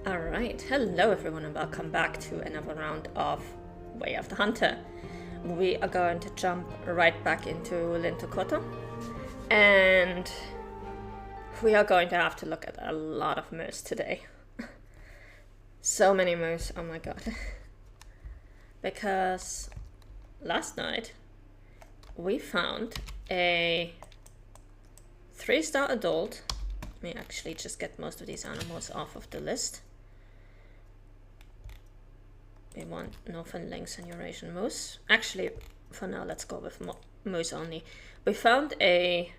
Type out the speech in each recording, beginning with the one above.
Alright, hello everyone and welcome back to another round of Way of the Hunter. We are going to jump right back into Lintokoto and we are going to have to look at a lot of moose today. So many moose, oh my god. Because last night we found a 3-star adult. Let me actually just get most of these animals off of the list. We want Newfoundlings and Eurasian moose. Actually, for now, let's go with moose only. We found a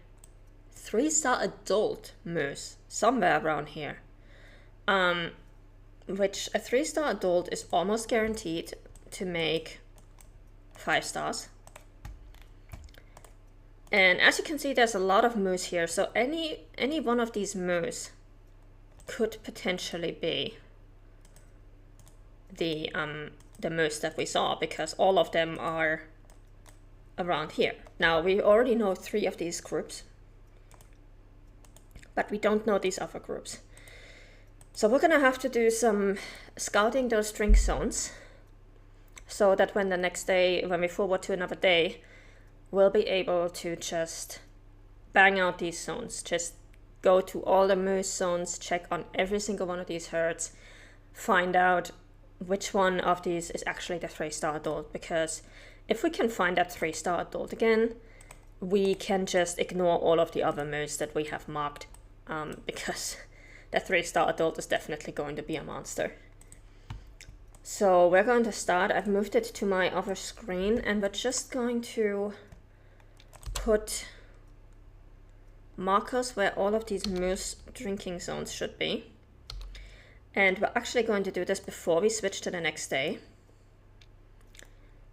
3-star adult moose somewhere around here. Which a 3-star adult is almost guaranteed to make 5 stars. And as you can see, there's a lot of moose here. So any one of these moose could potentially be the moose that we saw, because all of them are around here. Now, we already know 3 of these groups, but we don't know these other groups. So we're gonna have to do some scouting those drink zones, so that when the next day, when we forward to another day, we'll be able to just bang out these zones. Just go to all the moose zones, check on every single one of these herds, find out which one of these is actually the 3-star adult, because if we can find that 3-star adult again, we can just ignore all of the other moose that we have marked, because the 3-star adult is definitely going to be a monster. So we're going to start. I've moved it to my other screen, and we're just going to put markers where all of these moose drinking zones should be. And we're actually going to do this before we switch to the next day.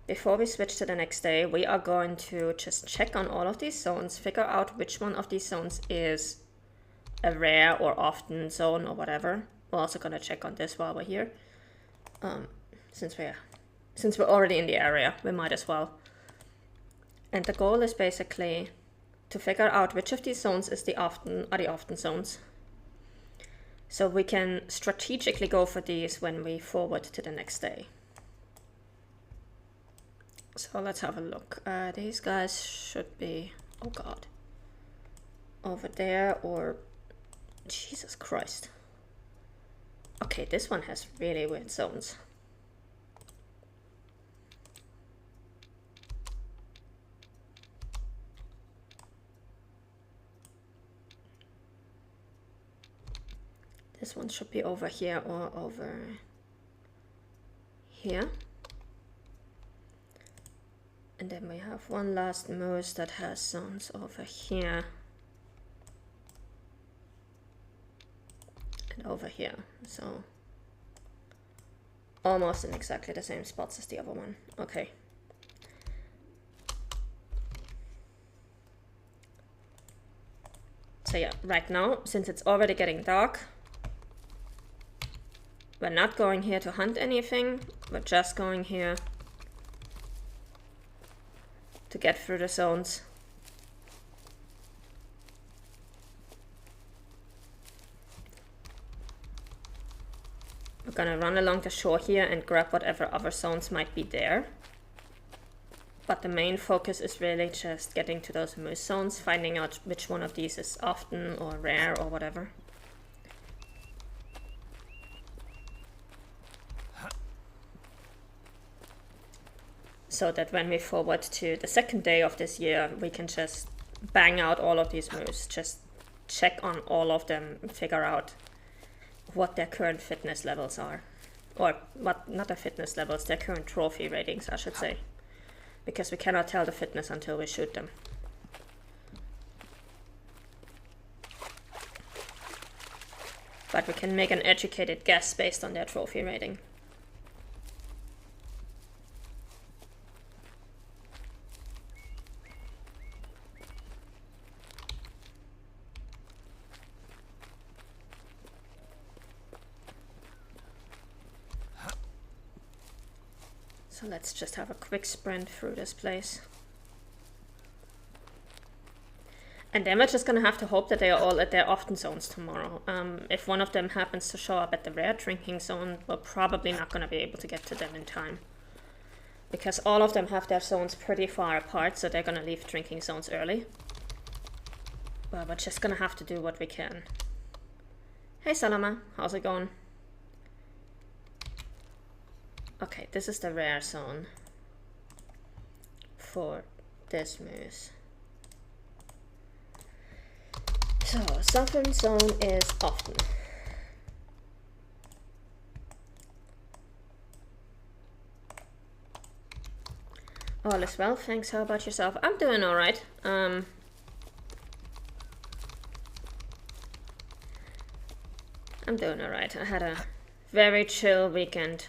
Before we switch to the next day, we are going to just check on all of these zones, figure out which one of these zones is a rare or often zone or whatever. We're also going to check on this while we're here. Since we're already in the area, we might as well. And the goal is basically to figure out which of these zones are the often zones, so we can strategically go for these when we forward to the next day. So let's have a look. These guys should be, oh god, over there, or Jesus Christ. Okay, this one has really weird zones. This one should be over here or over here. And then we have one last moose that has zones over here. And over here. So almost in exactly the same spots as the other one. Okay. So yeah, right now, since it's already getting dark, we're not going here to hunt anything, we're just going here to get through the zones. We're gonna run along the shore here and grab whatever other zones might be there. But the main focus is really just getting to those moose zones, finding out which one of these is often or rare or whatever. So that when we forward to the second day of this year, we can just bang out all of these moose, just check on all of them and figure out what their current fitness levels are. Or what, not their fitness levels, their current trophy ratings, I should say. Because we cannot tell the fitness until we shoot them. But we can make an educated guess based on their trophy rating. So let's just have a quick sprint through this place. And then we're just gonna have to hope that they are all at their often zones tomorrow. If one of them happens to show up at the rare drinking zone, we're probably not gonna be able to get to them in time. Because all of them have their zones pretty far apart, so they're gonna leave drinking zones early. But we're just gonna have to do what we can. Hey Salama, how's it going? Okay, this is the rare zone for this moose. So, southern zone is often. All is well, thanks. How about yourself? I'm doing alright. I'm doing alright. I had a very chill weekend.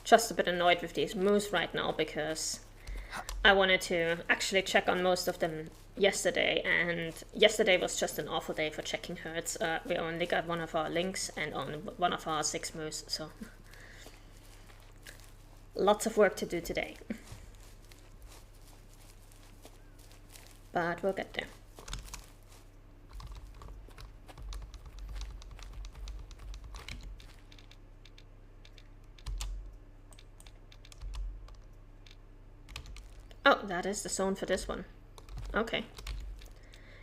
Just a bit annoyed with these moose right now because I wanted to actually check on most of them yesterday, and yesterday was just an awful day for checking herds. We only got one of our lynx and on one of our 6 moose, so lots of work to do today. But we'll get there. Oh, that is the zone for this one. Okay.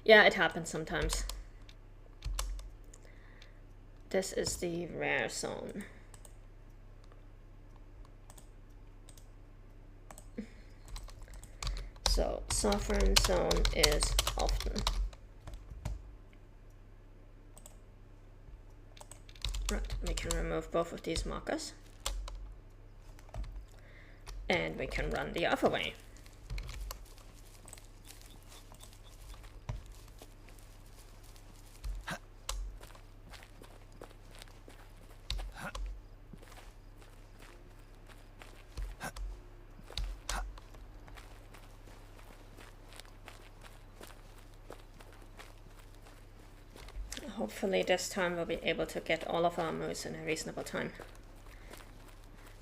Yeah, it happens sometimes. This is the rare zone. So, sovereign zone is often. Right, we can remove both of these markers. And we can run the other way. Hopefully this time we'll be able to get all of our moose in a reasonable time.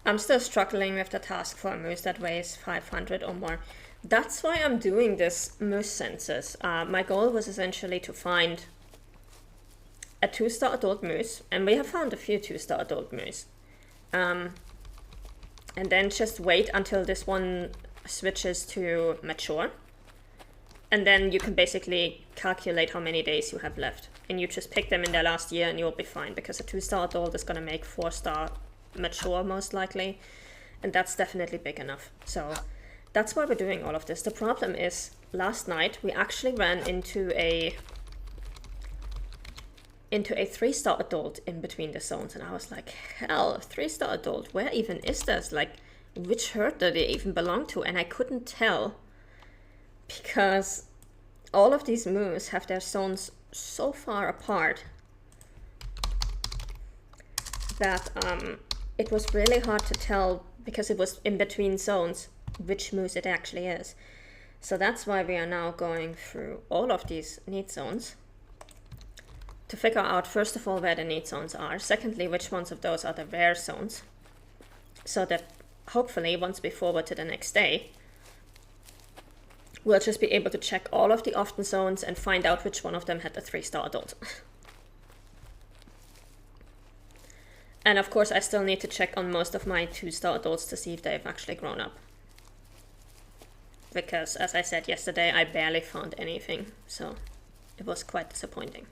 I'm still struggling with the task for a moose that weighs 500 or more. That's why I'm doing this moose census. My goal was essentially to find a 2-star adult moose, and we have found a few 2-star adult moose. And then just wait until this one switches to mature. And then you can basically calculate how many days you have left. And you just pick them in their last year and you'll be fine, because a 2-star adult is going to make 4-star mature most likely. And that's definitely big enough. So that's why we're doing all of this. The problem is, last night we actually ran into a 3-star adult in between the zones. And I was like, hell, 3-star adult, where even is this? Like, which herd do they even belong to? And I couldn't tell, because all of these moose have their zones so far apart that it was really hard to tell, because it was in between zones, which moose it actually is. So that's why we are now going through all of these need zones to figure out, first of all, where the need zones are. Secondly, which ones of those are the rare zones, so that hopefully once we forward to the next day, we'll just be able to check all of the often zones and find out which one of them had the 3-star adult. And of course, I still need to check on most of my 2-star adults to see if they've actually grown up. Because, as I said yesterday, I barely found anything, so it was quite disappointing.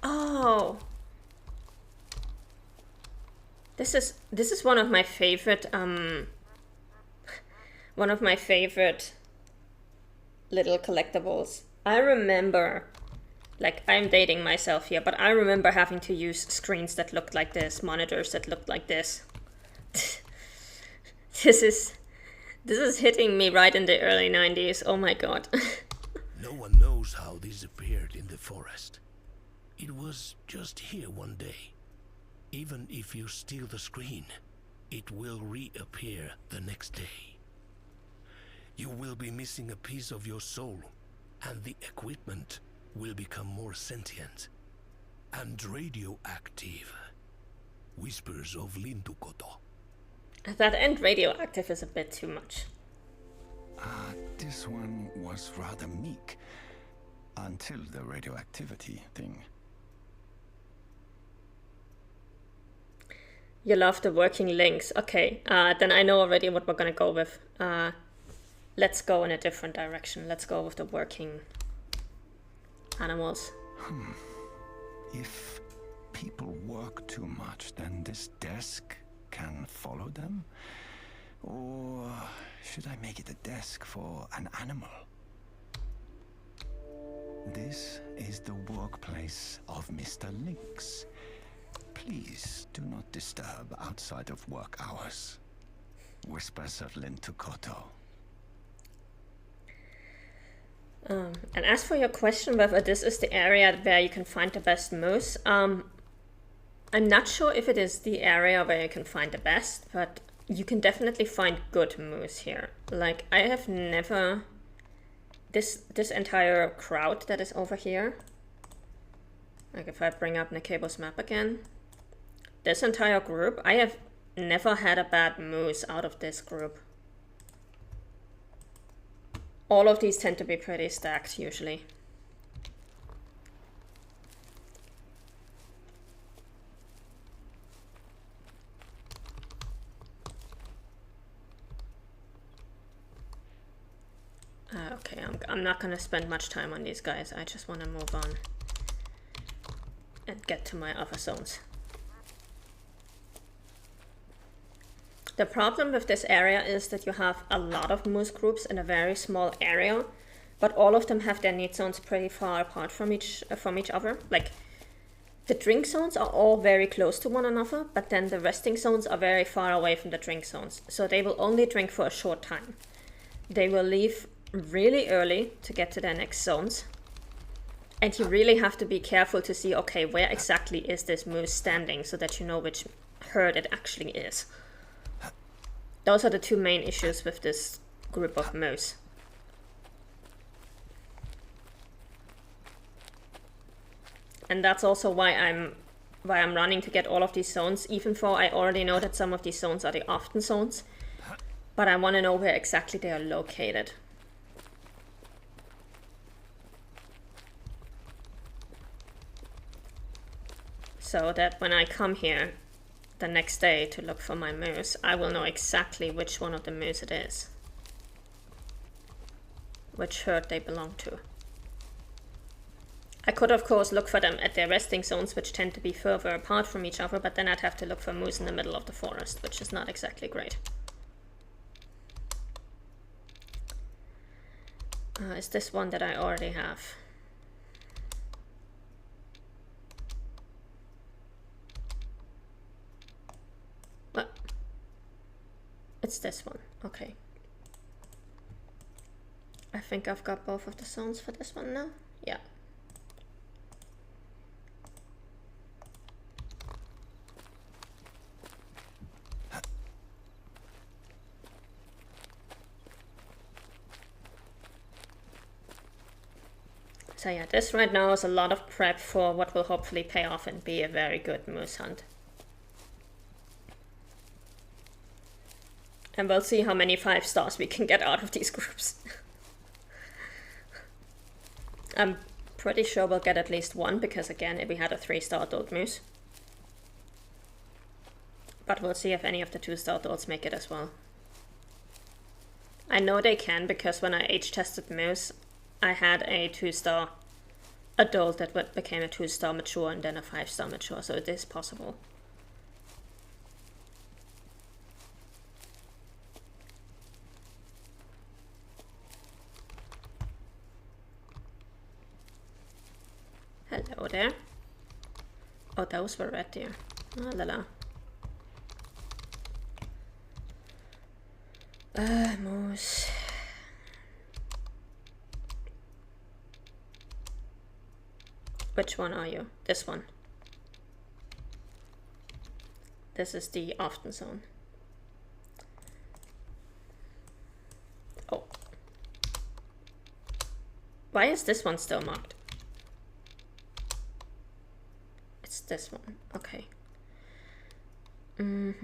Oh! This is one of my favorite little collectibles. I remember, like, I'm dating myself here, but I remember having to use screens that looked like this, monitors that looked like this. This is hitting me right in the early 90s. Oh my god. No one knows how these appeared in the forest. It was just here one day. Even if you steal the screen, it will reappear the next day. You will be missing a piece of your soul, and the equipment will become more sentient and radioactive. Whispers of Lintukoto. That end radioactive is a bit too much. This one was rather meek until the radioactivity thing. You love the working links. Okay, then I know already what we're gonna go with. Let's go in a different direction. Let's go with the working animals. If people work too much, then this desk can follow them? Or should I make it a desk for an animal? This is the workplace of Mr. Lynx. Please do not disturb outside of work hours. Whisper Sutherland to Koto. And as for your question whether this is the area where you can find the best moose, I'm not sure if it is the area where you can find the best, but you can definitely find good moose here. Like, I have never... This entire crowd that is over here, like if I bring up Nakabo's map again, this entire group, I have never had a bad moose out of this group. All of these tend to be pretty stacked usually. Okay, I'm not gonna spend much time on these guys. I just want to move on and get to my other zones. The problem with this area is that you have a lot of moose groups in a very small area, but all of them have their need zones pretty far apart from each other. Like, the drink zones are all very close to one another, but then the resting zones are very far away from the drink zones, so they will only drink for a short time. They will leave really early to get to their next zones, and you really have to be careful to see, okay, where exactly is this moose standing, so that you know which herd it actually is. Those are the two main issues with this group of moose. And that's also why I'm running to get all of these zones, even though I already know that some of these zones are the often zones, but I want to know where exactly they are located. So that when I come here the next day to look for my moose, I will know exactly which one of the moose it is. Which herd they belong to. I could of course look for them at their resting zones, which tend to be further apart from each other, but then I'd have to look for moose in the middle of the forest, which is not exactly great. Is this one that I already have? What? It's this one, okay. I think I've got both of the zones for this one now. Yeah. So yeah, this right now is a lot of prep for what will hopefully pay off and be a very good moose hunt. And we'll see how many 5 stars we can get out of these groups. I'm pretty sure we'll get at least one, because again, we had a 3-star adult moose. But we'll see if any of the 2-star adults make it as well. I know they can, because when I age-tested moose, I had a 2-star adult that became a 2-star mature and then a 5-star mature, so it is possible. Hello there. Oh, those were red deer. Oh la la. Moose. Which one are you? This one. This is the often zone. Oh. Why is this one still marked? It's this one. Okay. Northern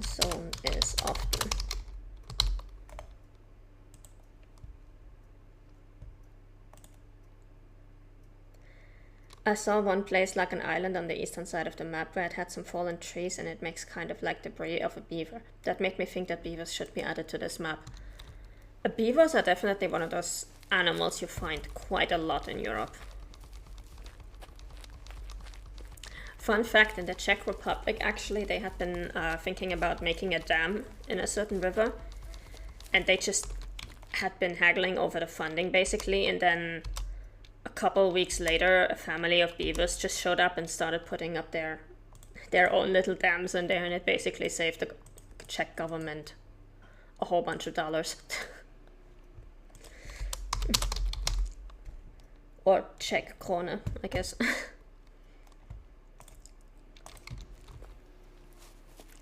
zone is often. I saw one place like an island on the eastern side of the map where it had some fallen trees and it makes kind of like debris of a beaver. That made me think that beavers should be added to this map. Beavers are definitely one of those animals you find quite a lot in Europe. Fun fact, in the Czech Republic, actually, they had been thinking about making a dam in a certain river. And they just had been haggling over the funding, basically, and then a couple weeks later, a family of beavers just showed up and started putting up their own little dams in there, and it basically saved the Czech government a whole bunch of dollars. Or Czech krona, I guess.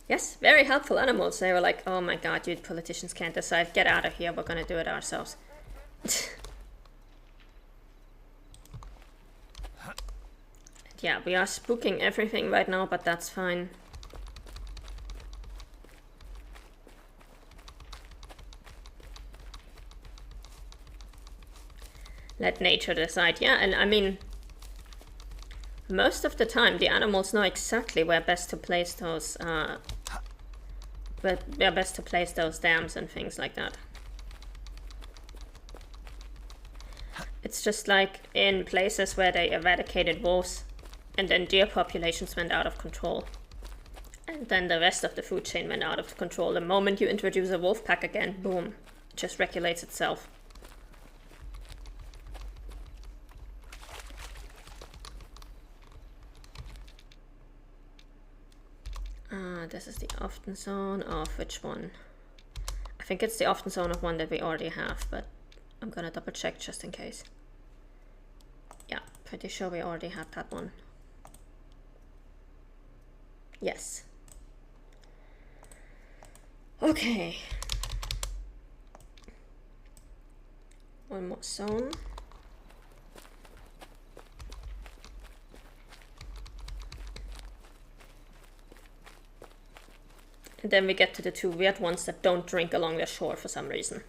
Yes, very helpful animals. They were like, oh my god, you politicians can't decide. Get out of here, we're gonna do it ourselves. Yeah, we are spooking everything right now, but that's fine. Let nature decide. Yeah, and I mean, most of the time the animals know exactly where best to place those dams and things like that. It's just like in places where they eradicated wolves and then deer populations went out of control. And then the rest of the food chain went out of control. The moment you introduce a wolf pack again, boom, it just regulates itself. This is the often zone of which one? I think it's the often zone of one that we already have, but I'm gonna double check just in case. Yeah, pretty sure we already had that one. Yes. Okay. One more zone. And then we get to the two weird ones that don't drink along the shore for some reason.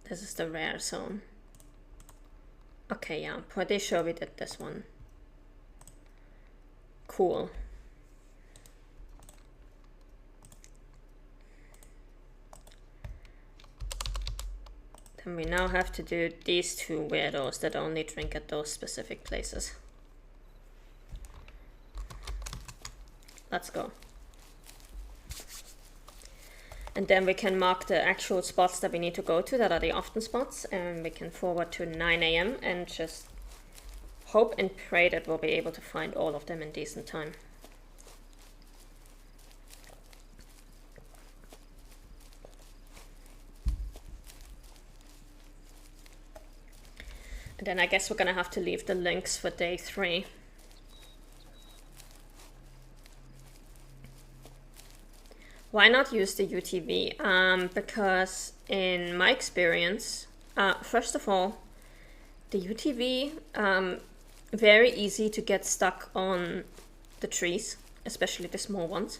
This is the rare zone. Okay, yeah, I'm pretty sure we did this one. Cool. Then we now have to do these two weirdos that only drink at those specific places. Let's go. And then we can mark the actual spots that we need to go to, that are the often spots, and we can forward to 9 AM and just hope and pray that we'll be able to find all of them in decent time. And then I guess we're gonna have to leave the links for day 3. Why not use the UTV? Because in my experience, first of all, the UTV, very easy to get stuck on the trees, especially the small ones.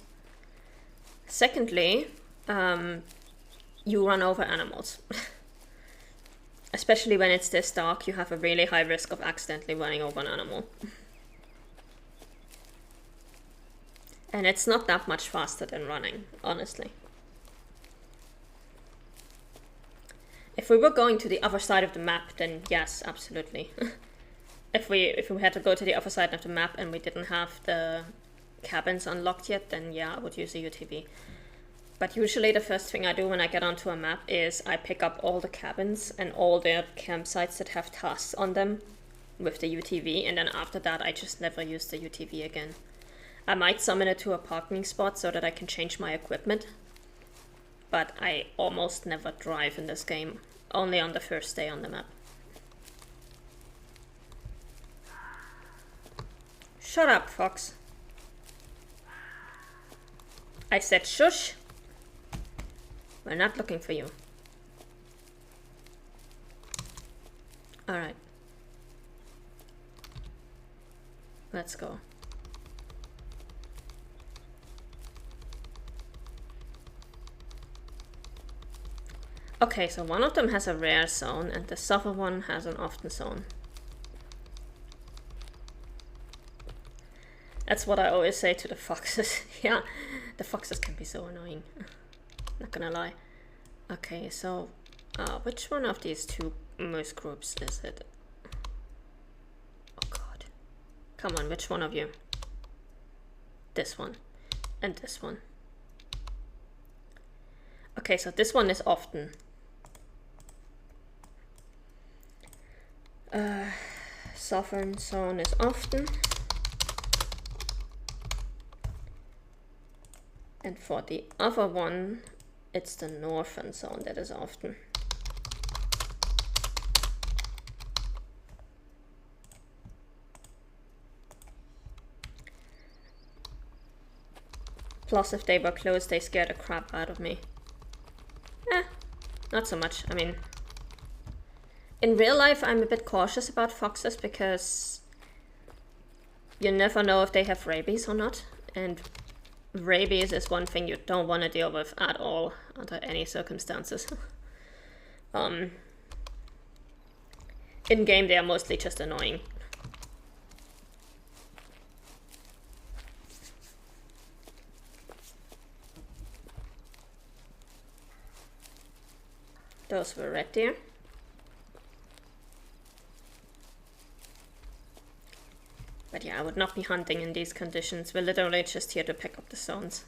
Secondly, you run over animals. Especially when it's this dark, you have a really high risk of accidentally running over an animal. And it's not that much faster than running, honestly. If we were going to the other side of the map, then yes, absolutely. If we had to go to the other side of the map and we didn't have the cabins unlocked yet, then yeah, I would use a UTV. But usually the first thing I do when I get onto a map is I pick up all the cabins and all the campsites that have tasks on them with the UTV, and then after that I just never use the UTV again. I might summon it to a parking spot so that I can change my equipment, but I almost never drive in this game, only on the first day on the map. Shut up, fox. I said shush. We're not looking for you. Alright. Let's go. Okay, so one of them has a rare zone and the suffer one has an often zone. That's what I always say to the foxes. Yeah, the foxes can be so annoying. Not gonna lie. Okay, so which one of these two moose groups is it? Oh god. Come on, which one of you? This one. And this one. Okay, so this one is often. Southern zone is often. And for the other one, it's the northern zone that is often. Plus, if they were close, they scared the crap out of me. Not so much. I mean, in real life, I'm a bit cautious about foxes because you never know if they have rabies or not. And rabies is one thing you don't want to deal with at all under any circumstances. In game, they are mostly just annoying. Those were red deer. But yeah, I would not be hunting in these conditions. We're literally just here to pick up the zones.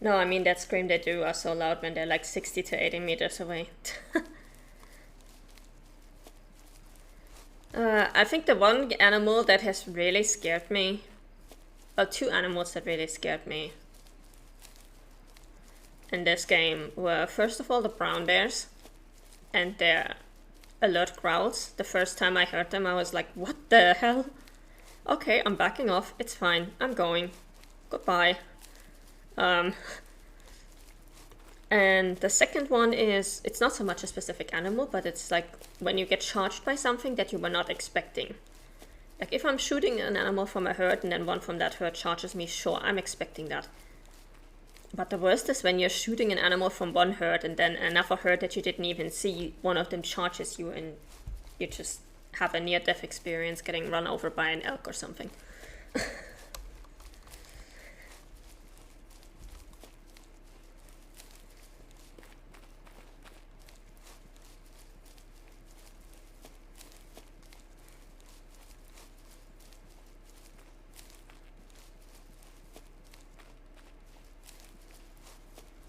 No, I mean, that scream they do are so loud when they're like 60 to 80 meters away. I think the one animal that has really scared me, well, two animals that really scared me in this game were, first of all, the brown bears and their alert growls. The first time I heard them, I was like, what the hell? Okay, I'm backing off. It's fine. I'm going. Goodbye. And the second one is, it's not so much a specific animal, but it's like when you get charged by something that you were not expecting. Like if I'm shooting an animal from a herd and then one from that herd charges me, sure, I'm expecting that. But the worst is when you're shooting an animal from one herd and then another herd that you didn't even see, one of them charges you and you just have a near-death experience getting run over by an elk or something.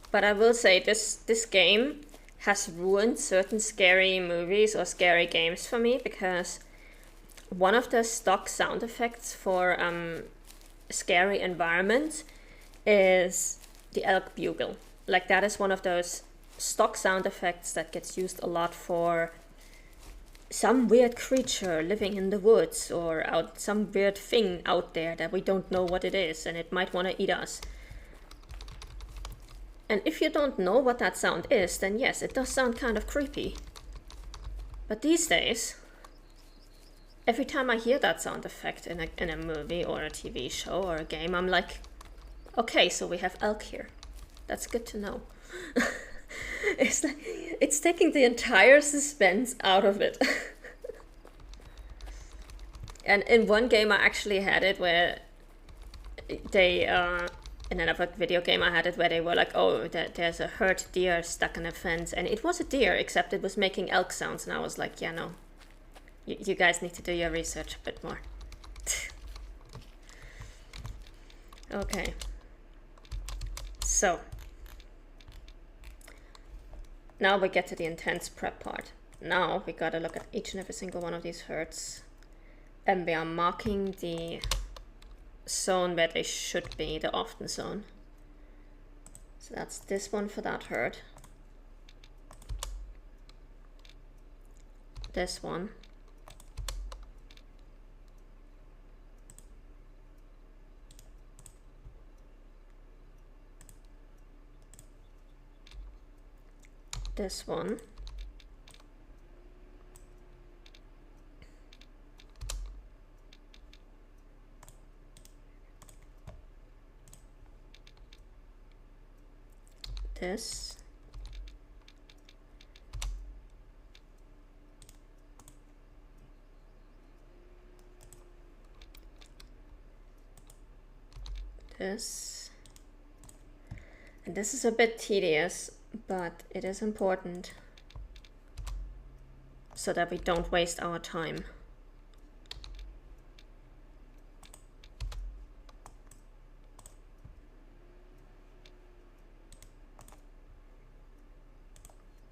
But I will say this game has ruined certain scary movies or scary games for me, because one of the stock sound effects for scary environments is the elk bugle. Like that is one of those stock sound effects that gets used a lot for some weird creature living in the woods or some weird thing out there that we don't know what it is and it might want to eat us. And if you don't know what that sound is, then yes, it does sound kind of creepy. But these days, every time I hear that sound effect in a movie or a TV show or a game, I'm like, okay, so we have elk here. That's good to know. It's taking the entire suspense out of it. And in one game I actually had it where they... in another video game I had it where they were like, oh, there's a herd deer stuck in a fence. And it was a deer, except it was making elk sounds. And I was like, yeah, no. You guys need to do your research a bit more. Okay. So. Now we get to the intense prep part. Now we gotta look at each and every single one of these herds. And we are marking the zone where they should be, the often zone. So that's this one for that herd. This one. This one. This. This. And this is a bit tedious, but it is important so that we don't waste our time.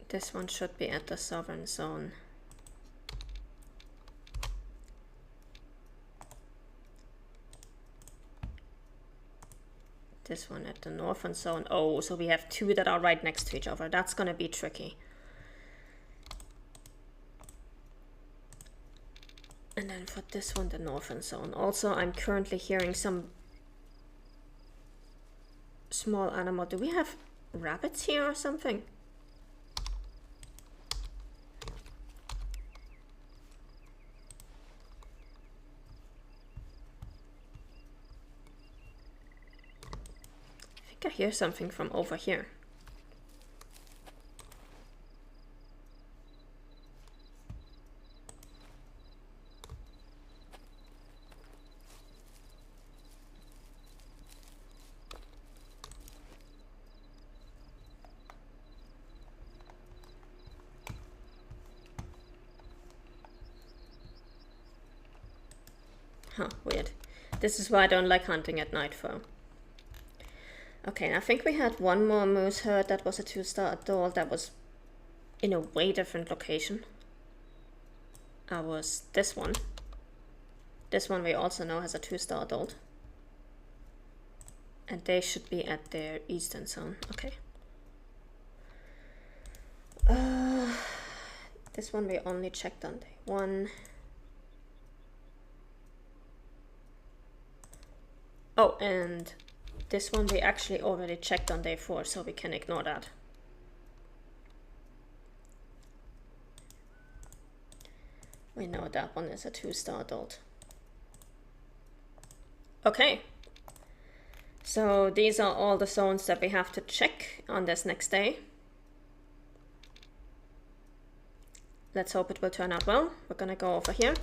This one should be at the sovereign zone. This one at the northern zone. Oh, so we have two that are right next to each other. That's gonna be tricky. And then for this one, the northern zone. Also, I'm currently hearing some small animal. Do we have rabbits here or something? I hear something from over here. Huh, weird. This is why I don't like hunting at night, though. Okay, and I think we had one more moose herd that was a 2-star adult that was in a way different location. Was this one. This one we also know has a 2-star adult. And they should be at their eastern zone. Okay. This one we only checked on day 1. Oh, and this one we actually already checked on day 4, so we can ignore that. We know that one is a 2-star adult. Okay. So these are all the zones that we have to check on this next day. Let's hope it will turn out well. We're gonna go over here.